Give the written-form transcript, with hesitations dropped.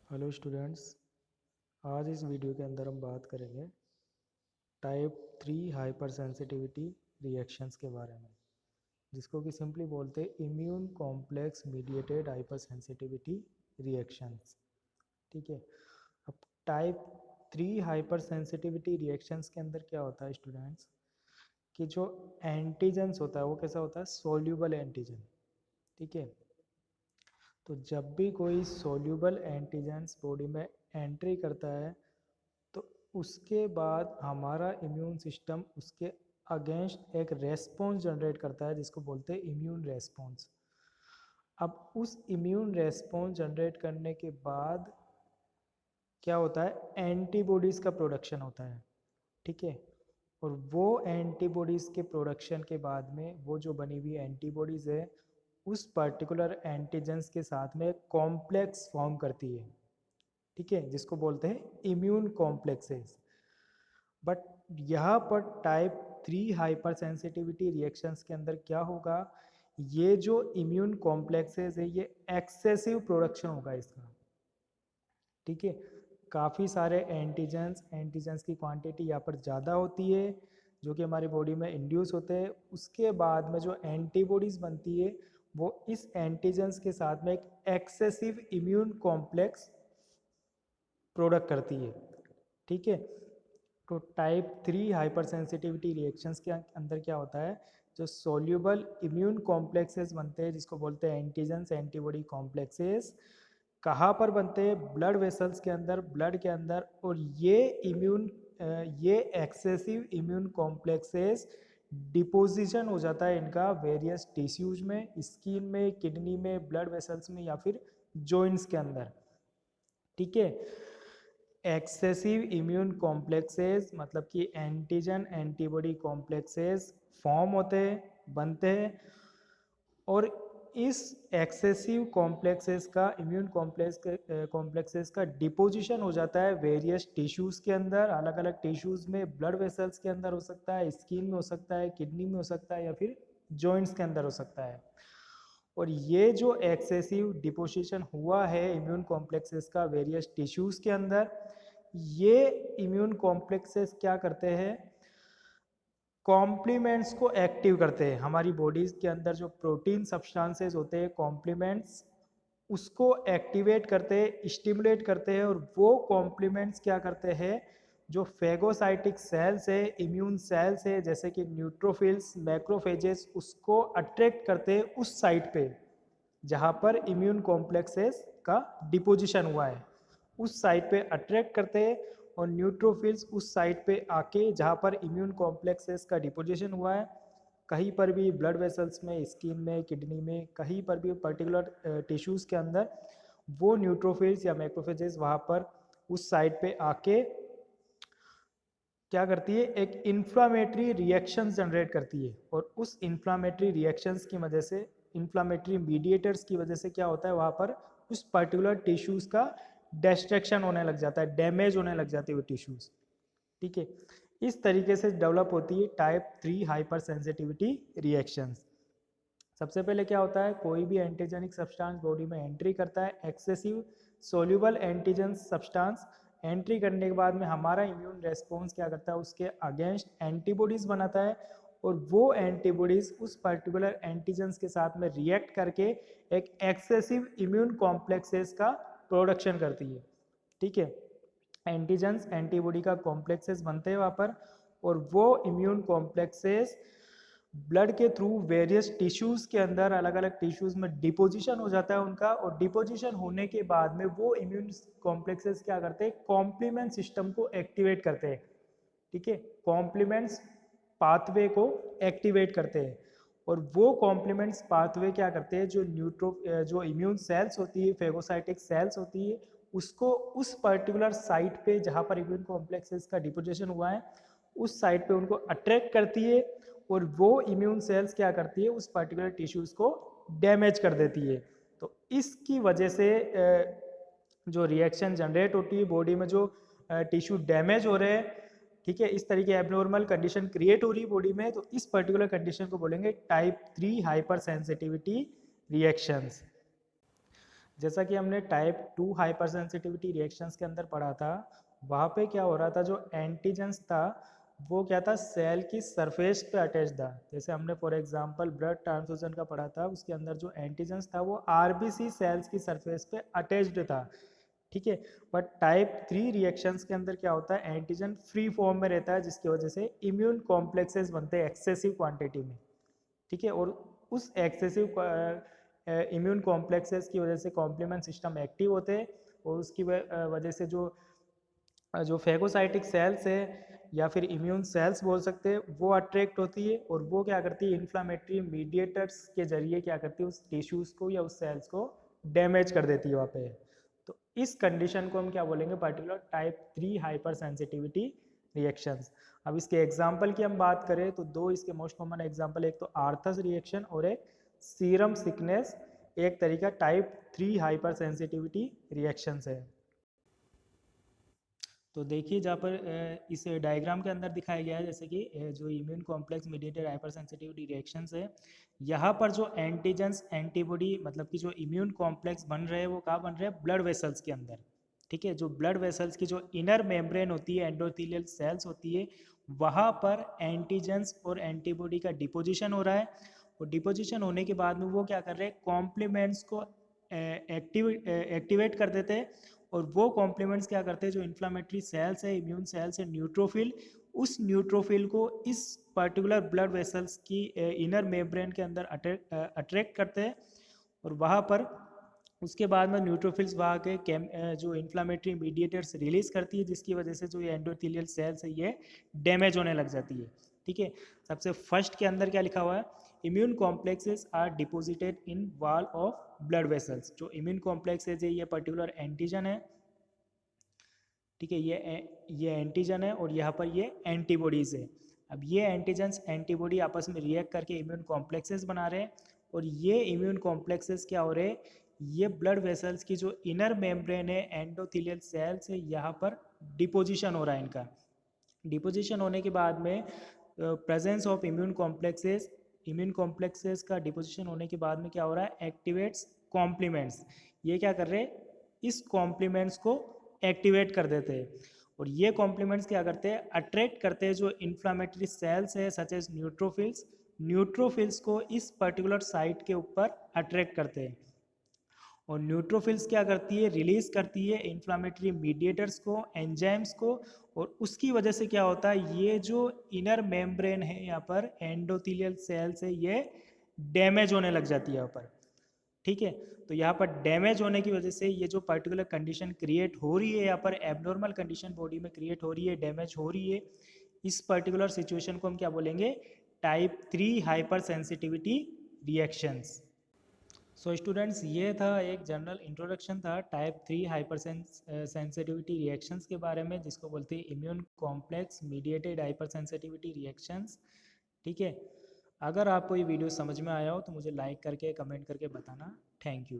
Hello students. आज इस video के अंदर हम बात करेंगे टाइप 3 हाइपर सेंसिटिविटी रिएक्शंस के बारे में, जिसको कि सिंपली बोलते हैं immune complex mediated hyper sensitivity reactions. ठीक है। अब टाइप 3 हाइपर सेंसिटिविटी रिएक्शंस के अंदर क्या होता है स्टूडेंट्स, कि जो एंटीजेंस होता है वो कैसा होता है, सोल्यूबल एंटीजन। ठीक है। तो जब भी कोई सोल्यूबल एंटीजेंस बॉडी में एंट्री करता है तो उसके बाद हमारा इम्यून सिस्टम उसके अगेंस्ट एक रेस्पॉन्स जनरेट करता है, जिसको बोलते हैं इम्यून रेस्पॉन्स। अब उस इम्यून रेस्पॉन्स जनरेट करने के बाद क्या होता है, एंटीबॉडीज़ का प्रोडक्शन होता है। ठीक है। और वो एंटीबॉडीज़ के प्रोडक्शन के बाद में वो जो बनी हुई एंटीबॉडीज़ है उस पर्टिकुलर एंटीजेंस के साथ में कॉम्प्लेक्स फॉर्म करती है। ठीक है, जिसको बोलते हैं इम्यून कॉम्प्लेक्सेस। बट यहाँ पर टाइप 3 हाइपर सेंसिटिविटी रिएक्शंस के अंदर क्या होगा, ये जो इम्यून कॉम्प्लेक्सेस है ये एक्सेसिव प्रोडक्शन होगा इसका। ठीक है। काफ़ी सारे एंटीजेंस की क्वांटिटी यहाँ पर ज़्यादा होती है जो कि हमारी बॉडी में इंड्यूस होते हैं। उसके बाद में जो एंटीबॉडीज़ बनती है वो इस एंटीजेंस के साथ में एक एक्सेसिव इम्यून कॉम्प्लेक्स प्रोडक्ट करती है। ठीक है। तो टाइप 3 हाइपर सेंसिटिविटी रिएक्शंस के अंदर क्या होता है, जो सोल्यूबल इम्यून कॉम्प्लेक्सेस बनते हैं जिसको बोलते हैं एंटीजेंस एंटीबॉडी कॉम्प्लेक्सेस, कहाँ पर बनते हैं, ब्लड वेसल्स के अंदर, ब्लड के अंदर। और ये एक्सेसिव इम्यून कॉम्प्लेक्सेस डिपोजिशन हो जाता है इनका वेरियस टिश्यूज में, स्किन में, किडनी में, ब्लड वेसल्स में या फिर जॉइंट्स के अंदर। ठीक है। एक्सेसिव इम्यून कॉम्प्लेक्सेस मतलब कि एंटीजन एंटीबॉडी कॉम्प्लेक्सेस फॉर्म होते हैं, बनते हैं। और इस एक्सेसिव कॉम्प्लेक्सेस का इम्यून कॉम्प्लेक्सेस का डिपोजिशन हो जाता है वेरियस टिश्यूज़ के अंदर, अलग अलग टिश्यूज़ में, ब्लड वेसल्स के अंदर हो सकता है, स्किन में हो सकता है, किडनी में हो सकता है या फिर जॉइंट्स के अंदर हो सकता है। और ये जो एक्सेसिव डिपोजिशन हुआ है इम्यून कॉम्प्लेक्सेस का वेरियस टिश्यूज़ के अंदर, ये इम्यून कॉम्प्लेक्सेस क्या करते हैं, कॉम्प्लीमेंट्स को एक्टिव करते हैं। हमारी बॉडीज के अंदर जो प्रोटीन सब्सटेंसेस होते हैं कॉम्प्लीमेंट्स, उसको एक्टिवेट करते हैं, स्टिमुलेट करते हैं। और वो कॉम्प्लीमेंट्स क्या करते हैं, जो फेगोसाइटिक सेल्स है, इम्यून सेल्स है जैसे कि न्यूट्रोफिल्स, मैक्रोफेजेस, उसको अट्रैक्ट करते हैं उस साइट पे जहाँ पर इम्यून कॉम्प्लेक्सेस का डिपोजिशन हुआ है, उस साइट पे अट्रैक्ट करते हैं। और न्यूट्रोफिल्स उस साइट पे आके जहाँ पर इम्यून कॉम्प्लेक्सेस का डिपोजिशन हुआ है, कहीं पर भी ब्लड वेसल्स में, स्किन में, किडनी में, कहीं पर भी पर्टिकुलर टिश्यूज़ के अंदर, वो न्यूट्रोफिल्स या मैक्रोफेजेस वहाँ पर उस साइट पे आके क्या करती है, एक इन्फ्लामेटरी रिएक्शंस जनरेट करती है। और उस इन्फ्लामेटरी रिएक्शंस की वजह से, इन्फ्लामेटरी मीडिएटर्स की वजह से क्या होता है, वहाँ पर उस पर्टिकुलर टिश्यूज़ का डिस्ट्रक्शन होने लग जाता है, डैमेज होने लग जाती है वो टिश्यूज़। ठीक है। इस तरीके से डेवलप होती है टाइप 3 हाइपर सेंसिटिविटी रिएक्शंस। सबसे पहले क्या होता है, कोई भी एंटीजेनिक सब्सटेंस बॉडी में एंट्री करता है, excessive soluble antigen substance entry करने के बाद में हमारा इम्यून रेस्पॉन्स क्या करता है, उसके अगेंस्ट एंटीबॉडीज़ बनाता है। और वो एंटीबॉडीज़ उस पर्टिकुलर एंटीजेंस के साथ में रिएक्ट करके एक एक्सेसिव इम्यून कॉम्प्लेक्सेस का प्रोडक्शन करती है। ठीक है। एंटीजेंस एंटीबॉडी का कॉम्प्लेक्सेस बनते हैं वहाँ पर। और वो इम्यून कॉम्प्लेक्सेस ब्लड के थ्रू वेरियस टिश्यूज़ के अंदर, अलग अलग टिश्यूज़ में डिपोजिशन हो जाता है उनका। और डिपोजिशन होने के बाद में वो इम्यून कॉम्प्लेक्सेस क्या करते हैं, कॉम्प्लीमेंट सिस्टम को एक्टिवेट करते हैं। ठीक है। कॉम्प्लीमेंट्स पाथवे को एक्टिवेट करते हैं। और वो कॉम्प्लीमेंट्स पाथवे क्या करते हैं, जो इम्यून सेल्स होती है, फेगोसाइटिक सेल्स होती है, उसको उस पर्टिकुलर साइट पे जहाँ पर इम्यून कॉम्प्लेक्सेस का डिपोजिशन हुआ है उस साइट पे उनको अट्रैक्ट करती है। और वो इम्यून सेल्स क्या करती है, उस पर्टिकुलर टिश्यूज़ को डैमेज कर देती है। तो इसकी वजह से जो रिएक्शन जनरेट होती है बॉडी में, जो टिश्यू डैमेज हो रहे हैं, ठीक है, इस तरीके एबनॉर्मल कंडीशन क्रिएट हो रही है बॉडी में, तो इस पर्टिकुलर कंडीशन को बोलेंगे टाइप 3 हाइपर सेंसिटिविटी रिएक्शंस। जैसा कि हमने टाइप 2 हाइपर सेंसिटिविटी रिएक्शंस के अंदर पढ़ा था, वहाँ पे क्या हो रहा था, जो एंटीजेंस था वो क्या था, सेल की सरफेस पे अटैच था। जैसे हमने फॉर एग्जांपल ब्लड ट्रांसफ्यूजन का पढ़ा था, उसके अंदर जो एंटीजेंस था वो आरबीसी सेल्स की सरफेस पे अटैच्ड था, ठीक है। बट टाइप 3 रिएक्शंस के अंदर क्या होता है, एंटीजन फ्री फॉर्म में रहता है, जिसकी वजह से इम्यून कॉम्प्लेक्सेस बनते हैं एक्सेसिव क्वांटिटी में, ठीक है। और उस एक्सेसिव इम्यून कॉम्प्लेक्सेस की वजह से कॉम्प्लीमेंट सिस्टम एक्टिव होते हैं, और उसकी वजह से जो फेगोसाइटिक सेल्स है या फिर इम्यून सेल्स बोल सकते हैं, वो अट्रैक्ट होती है, और वो क्या करती है, इन्फ्लामेटरी मीडिएटर्स के जरिए क्या करती है, उस टिश्यूज़ को या उस सेल्स को डैमेज कर देती है वहाँ पे। तो इस कंडीशन को हम क्या बोलेंगे, particular type 3 hyper sensitivity reactions. अब इसके एग्जाम्पल की हम बात करें तो दो इसके मोस्ट कॉमन एग्जाम्पल, एक तो आर्थस रिएक्शन और एक सीरम सिकनेस, एक तरीका टाइप 3 हाइपर सेंसिटिविटी रिएक्शंस है। तो देखिए जहाँ पर इस डायग्राम के अंदर दिखाया गया है, जैसे कि जो immune complex mediated hyper sensitivity reactions है, यहाँ पर जो एंटीजेंस एंटीबॉडी मतलब कि जो इम्यून कॉम्प्लेक्स बन रहे हैं वो कहाँ बन रहे हैं, ब्लड वेसल्स के अंदर, ठीक है। जो ब्लड वेसल्स की जो इनर मेम्ब्रेन होती है, एंडोथेलियल सेल्स होती है, वहाँ पर एंटीजेंस और एंटीबॉडी का डिपोजिशन हो रहा है, और डिपोजिशन होने के बाद में वो क्या कर रहे हैं, कॉम्प्लीमेंट्स को एक्टिवेट कर देते हैं, और वो कॉम्प्लीमेंट्स क्या करते हैं, जो इन्फ्लामेटरी सेल्स है, इम्यून सेल्स है, न्यूट्रोफिल, उस न्यूट्रोफिल को इस पर्टिकुलर ब्लड वेसल्स की इनर मेम्ब्रेन के अंदर अट्रैक्ट करते हैं, और वहाँ पर उसके बाद में न्यूट्रोफिल्स वहाँ के जो इन्फ्लामेटरी मीडिएटर्स रिलीज करती है, जिसकी वजह से जो ये एंडोथेलियल सेल्स है ये डैमेज होने लग जाती है, ठीक है। सबसे फर्स्ट के अंदर क्या लिखा हुआ है, immune complexes are deposited in wall of blood vessels. जो इम्यून कॉम्प्लेक्सेस है ये पर्टिकुलर एंटीजन है, ठीक है, ये एंटीजन है, और यहाँ पर ये एंटीबॉडीज है। अब ये एंटीजन्स एंटीबॉडी आपस में रिएक्ट करके इम्यून कॉम्प्लेक्सेस बना रहे हैं, और ये इम्यून कॉम्प्लेक्सेस क्या हो रहे हैं, ये ब्लड वेसल्स की जो इनर मेम्ब्रेन है, एंडोथेलियल सेल्स है, यहाँ पर डिपोजिशन हो रहा है इनका। डिपोजिशन होने के बाद में प्रेजेंस ऑफ इम्यून कॉम्प्लेक्सेस का डिपोजिशन होने के बाद में क्या हो रहा है, एक्टिवेट्स कॉम्प्लीमेंट्स। ये क्या कर रहे हैं, इस कॉम्प्लीमेंट्स को एक्टिवेट कर देते हैं, और ये कॉम्प्लीमेंट्स क्या करते हैं, अट्रैक्ट करते हैं जो इन्फ्लामेटरी सेल्स है सच एज न्यूट्रोफिल्स को इस पर्टिकुलर साइट के ऊपर अट्रैक्ट करते हैं, और न्यूट्रोफिल्स क्या करती है, रिलीज करती है इन्फ्लामेटरी मीडिएटर्स को, एंजाइम्स को, और उसकी वजह से क्या होता है, ये जो इनर मेम्ब्रेन है यहाँ पर एंडोथेलियल सेल्स है, ये डैमेज होने लग जाती है यहाँ पर, ठीक है। तो यहाँ पर डैमेज होने की वजह से ये जो पर्टिकुलर कंडीशन क्रिएट हो रही है, यहाँ पर एबनॉर्मल कंडीशन बॉडी में क्रिएट हो रही है, डैमेज हो रही है, इस पर्टिकुलर सिचुएशन को हम क्या बोलेंगे, type 3 hyper sensitivity reactions. So students, ये था एक जनरल इंट्रोडक्शन था टाइप 3 हाइपर सेंसिटिविटी रिएक्शंस के बारे में, जिसको बोलते हैं immune complex mediated hyper sensitivity reactions, ठीक है। अगर आपको ये वीडियो समझ में आया हो तो मुझे लाइक करके कमेंट करके बताना। Thank you.